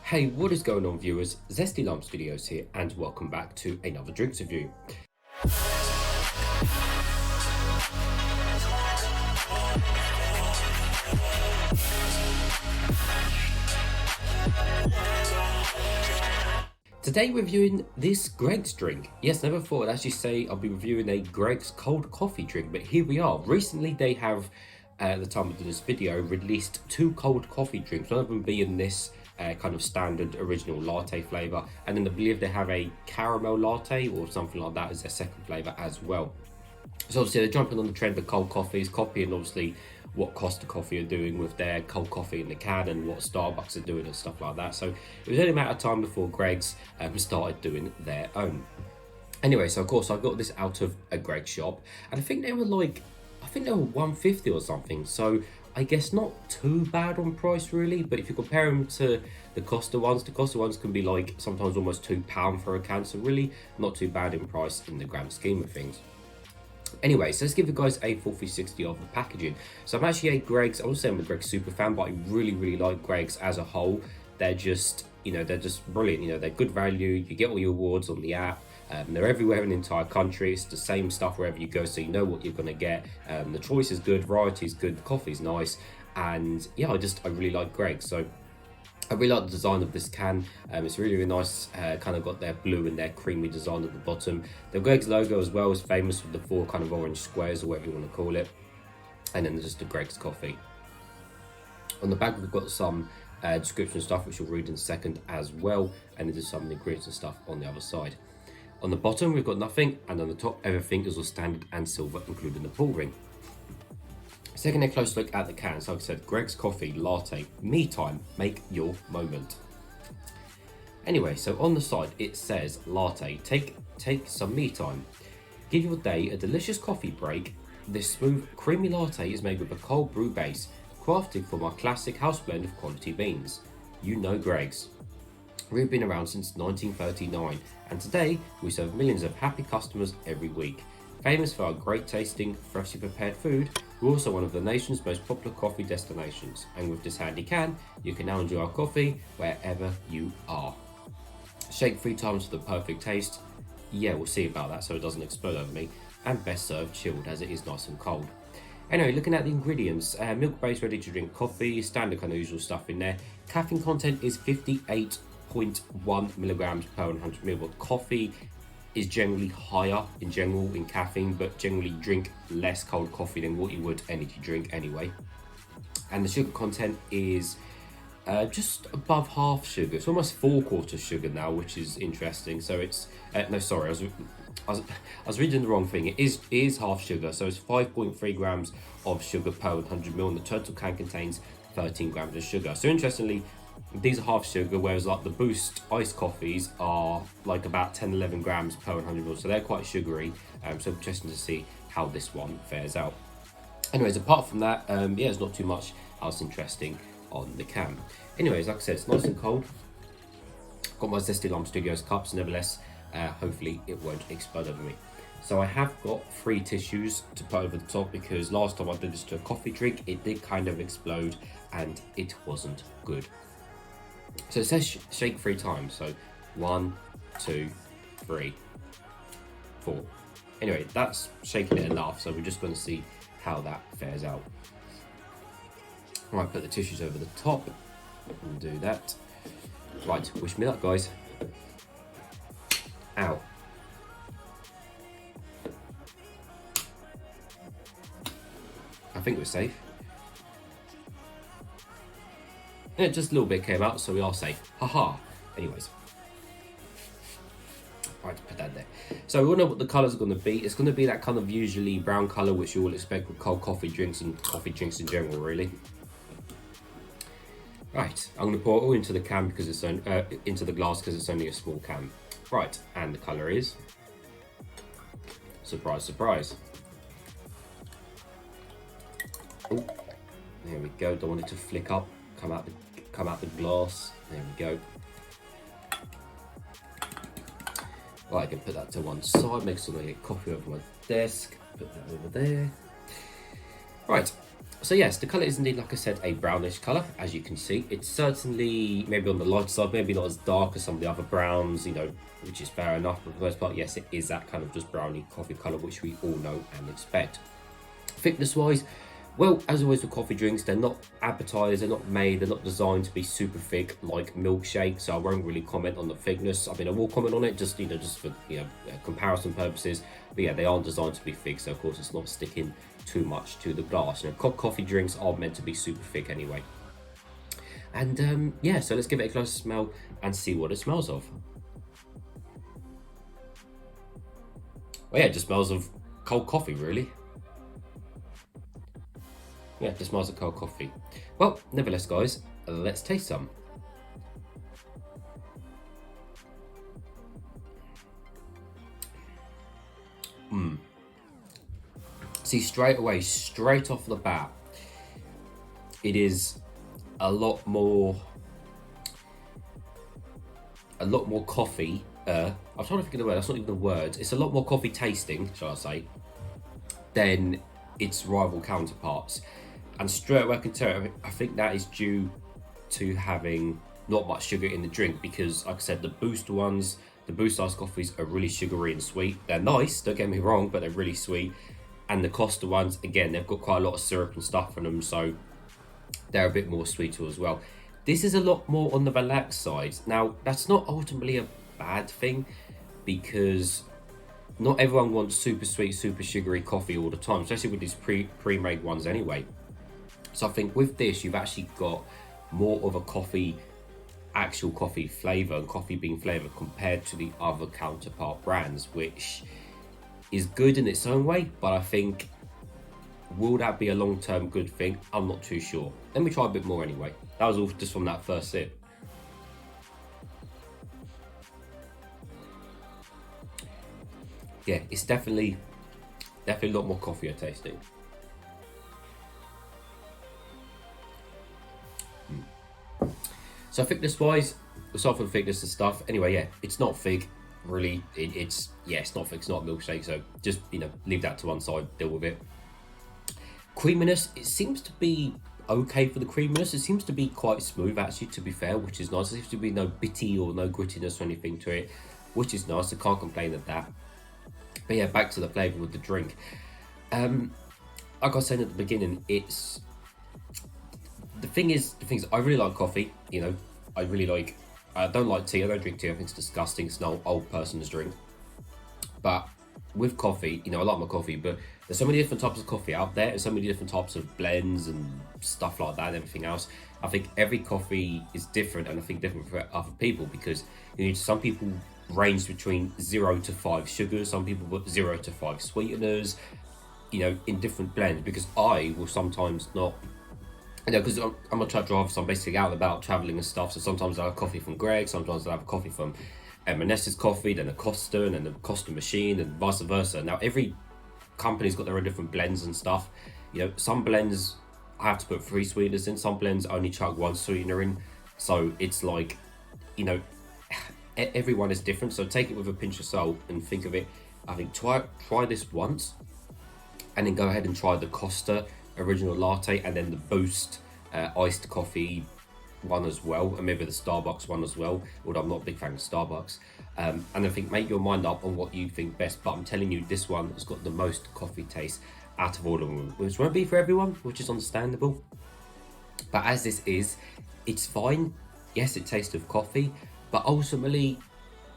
Hey, what is going on, viewers? Zesty Lump Studios here, and welcome back to another drinks review. Today reviewing this Greg's drink. Yes, never thought I'd actually say I'll be reviewing a Greg's cold coffee drink, but here we are. Recently they have, at the time of this video, released two cold coffee drinks, one of them being this kind of standard original latte flavour, and then I believe they have a caramel latte or something like that as their second flavour as well. So obviously they're jumping on the trend of cold coffees, copying obviously what Costa Coffee are doing with their cold coffee in the can and what Starbucks are doing and stuff like that. So it was only a matter of time before Greg's started doing their own. Anyway, so of course I got this out of a Greg's shop, and I think they were $150 or something. So I guess not too bad on price really, but if you compare them to the Costa ones can be like sometimes almost £2 for a can. So really not too bad in price in the grand scheme of things. Anyway, so let's give you guys a full 360 of the packaging. So I'm actually a Greg's, I won't say I'm a Greg's super fan, but I really like Greg's as a whole. They're just, they're just brilliant. They're good value. You get all your awards on the app. They're everywhere in the entire country. It's the same stuff wherever you go, so you know what you're going to get. The choice is good, variety is good, the coffee's nice, and yeah, I really like Greg's. So I really like the design of this can. It's really nice, kind of got their blue and their creamy design at the bottom. The Greg's logo as well is famous with the four kind of orange squares or whatever you want to call it. And then there's just the Greg's coffee. On the back we've got some description stuff which you'll read in a second as well. And there's some ingredients and stuff on the other side. On the bottom we've got nothing, and on the top everything is all standard and silver, including the pull ring. Taking a close look at the can, so like I said, Greg's Coffee Latte, me time, make your moment. Anyway, so on the side it says latte, take some me time. Give your day a delicious coffee break. This smooth, creamy latte is made with a cold brew base, crafted from our classic house blend of quality beans. You know Greg's. We've been around since 1939, and today we serve millions of happy customers every week. Famous for our great tasting, freshly prepared food, we're also one of the nation's most popular coffee destinations. And with this handy can, you can now enjoy our coffee wherever you are. Shake 3 times for the perfect taste. Yeah, we'll see about that so it doesn't explode over me. And best served chilled, as it is nice and cold. Anyway, looking at the ingredients, milk-based ready-to-drink coffee, standard kind of usual stuff in there. Caffeine content is 58.1 milligrams per 100 ml, but coffee is generally higher in general in caffeine, but generally drink less cold coffee than what you would energy drink anyway. And the sugar content is just above half sugar. It's almost 4/4 sugar now, which is interesting. So it's no, sorry, I was reading the wrong thing. It is half sugar, so it's 5.3 grams of sugar per 100 ml, and the total can contains 13 grams of sugar. So interestingly, these are half sugar, whereas like the Boost iced coffees are like about 10-11 grams per 100 ml, so they're quite sugary. So interesting to see how this one fares out. Anyways, apart from that, yeah, there's not too much else interesting on the can. Anyways, like I said, it's nice and cold. Got my Zesty Lump Studios cups, nevertheless. Hopefully it won't explode over me. So I have got 3 tissues to put over the top, because last time I did this to a coffee drink, it did kind of explode and it wasn't good. So it says shake 3 times, so 1, 2, 3, 4. Anyway, that's shaking it enough, so we're just going to see how that fares out. Right, put the tissues over the top and do that. Right, wish me luck, guys. Ow. I think we're safe. Yeah, just a little bit came out, so we are safe. Haha. Anyways. Right, put that there. So we all know what the colours are going to be. It's going to be that kind of usually brown colour, which you all expect with cold coffee drinks and coffee drinks in general, really. Right, I'm going to pour it all into the can because it's into the glass because it's only a small can. Right, and the colour is, surprise, surprise. Oh, there we go. Don't want it to flick up. Come out the glass. There we go. Right, I can put that to one side. Make sure I get coffee over my desk. Put that over there. Right, So yes, the colour is indeed, like I said, a brownish colour, as you can see. It's certainly maybe on the lighter side, maybe not as dark as some of the other browns, you know, which is fair enough. But for the most part, yes, it is that kind of just browny coffee colour, which we all know and expect. Thickness-wise, well, as always with coffee drinks, they're not advertised, they're not made, they're not designed to be super thick like milkshake, so I won't really comment on the thickness. I mean, I will comment on it just, you know, just for, you know, comparison purposes. But yeah, they aren't designed to be thick, so of course it's not sticking too much to the glass. You know, coffee drinks are meant to be super thick anyway. And yeah, so let's give it a close smell and see what it smells of. Well, yeah, it just smells of cold coffee, really. Yeah, it just smells of cold coffee. Well, nevertheless, guys, let's taste some. See, straight away, straight off the bat, it is a lot more coffee. I'm trying to think of the word. That's not even the word. It's a lot more coffee tasting, shall I say, than its rival counterparts. And straight away I can tell, I think that is due to having not much sugar in the drink, because like I said, the Boost ones, the Boost iced coffees are really sugary and sweet. They're nice, don't get me wrong, but they're really sweet. And the Costa ones, again, they've got quite a lot of syrup and stuff in them, so they're a bit more sweeter as well. This is a lot more on the relaxed side. Now, that's not ultimately a bad thing, because not everyone wants super sweet, super sugary coffee all the time, especially with these pre-made ones anyway. So I think with this, you've actually got more of a actual coffee flavour and coffee bean flavour compared to the other counterpart brands, which is good in its own way, but I think, will that be a long-term good thing? I'm not too sure. Let me try a bit more anyway. That was all just from that first sip. Yeah, it's definitely a lot more coffee tasting. So thickness wise, aside from thickness and stuff, anyway, yeah, it's not thick, really. It's not thick, it's not a milkshake, so just, you know, leave that to one side, deal with it. Creaminess, it seems to be okay for the creaminess. It seems to be quite smooth, actually, to be fair, which is nice. There seems to be no bitty or no grittiness or anything to it, which is nice. I can't complain at that. But yeah, back to the flavour with the drink. Like I was saying at the beginning, it's the thing is, I really like coffee. You know, I don't like tea. I don't drink tea. I think it's disgusting. It's an old person's drink. But with coffee, you know, I like my coffee, but there's so many different types of coffee out there, and so many different types of blends and stuff like that and everything else. I think every coffee is different, and I think different for other people, because, you know, some people range between 0 to 5 sugars, some people put 0 to 5 sweeteners, you know, in different blends, because I will sometimes not, you know, because I'm a truck driver, so I'm basically out and about traveling and stuff, so sometimes I have coffee from Greg, sometimes I have coffee from M&S's coffee, then a Costa, and then the Costa machine, and vice versa. Now, every company's got their own different blends and stuff. You know, some blends I have to put 3 sweeteners in, some blends only chuck 1 sweetener in, so it's like, you know, everyone is different, so take it with a pinch of salt and think of it. I think try this once, and then go ahead and try the Costa original latte, and then the Boost iced coffee one as well, and maybe the Starbucks one as well, although I'm not a big fan of Starbucks. And I think make your mind up on what you think best, but I'm telling you, this one has got the most coffee taste out of all of them, which won't be for everyone, which is understandable. But as this is, it's fine. Yes, it tastes of coffee, but ultimately,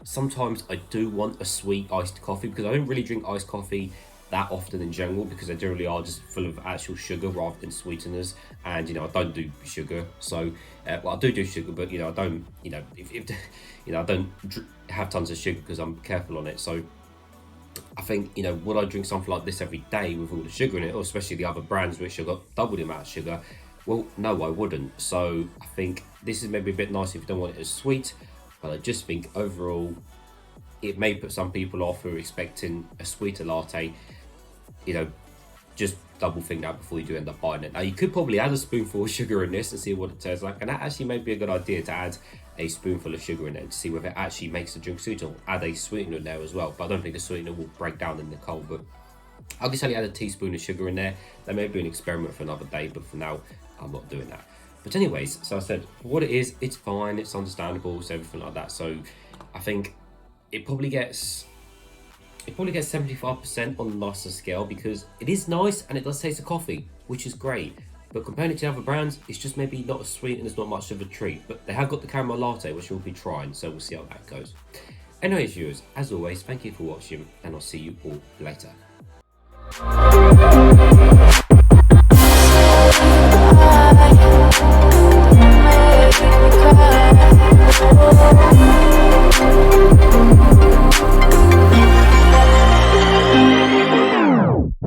sometimes I do want a sweet iced coffee, because I don't really drink iced coffee that often in general, because they generally are just full of actual sugar rather than sweeteners, and, you know, I don't do sugar, so well, I do sugar, but, you know, I don't, you know, if you know, I don't have tons of sugar because I'm careful on it. So I think, you know, would I drink something like this every day with all the sugar in it, or especially the other brands which have got double the amount of sugar? Well, no, I wouldn't. So I think this is maybe a bit nice if you don't want it as sweet, but I just think overall it may put some people off who are expecting a sweeter latte. You know, just double think that before you do end up buying it. Now, you could probably add a spoonful of sugar in this and see what it tastes like, and that actually may be a good idea, to add a spoonful of sugar in it to see whether it actually makes the drink sweeter. Add a sweetener in there as well, but I don't think the sweetener will break down in the cold. But I guess I add a teaspoon of sugar in there. That may be an experiment for another day, but for now, I'm not doing that. But anyways, so I said, what it is, it's fine, it's understandable, so everything like that. So I think it probably gets 75% on the nicer scale because it is nice and it does taste of coffee, which is great. But compared to other brands, it's just maybe not as sweet and it's not much of a treat. But they have got the caramel latte, which we'll be trying, so we'll see how that goes. Anyways, viewers, as always, thank you for watching, and I'll see you all later.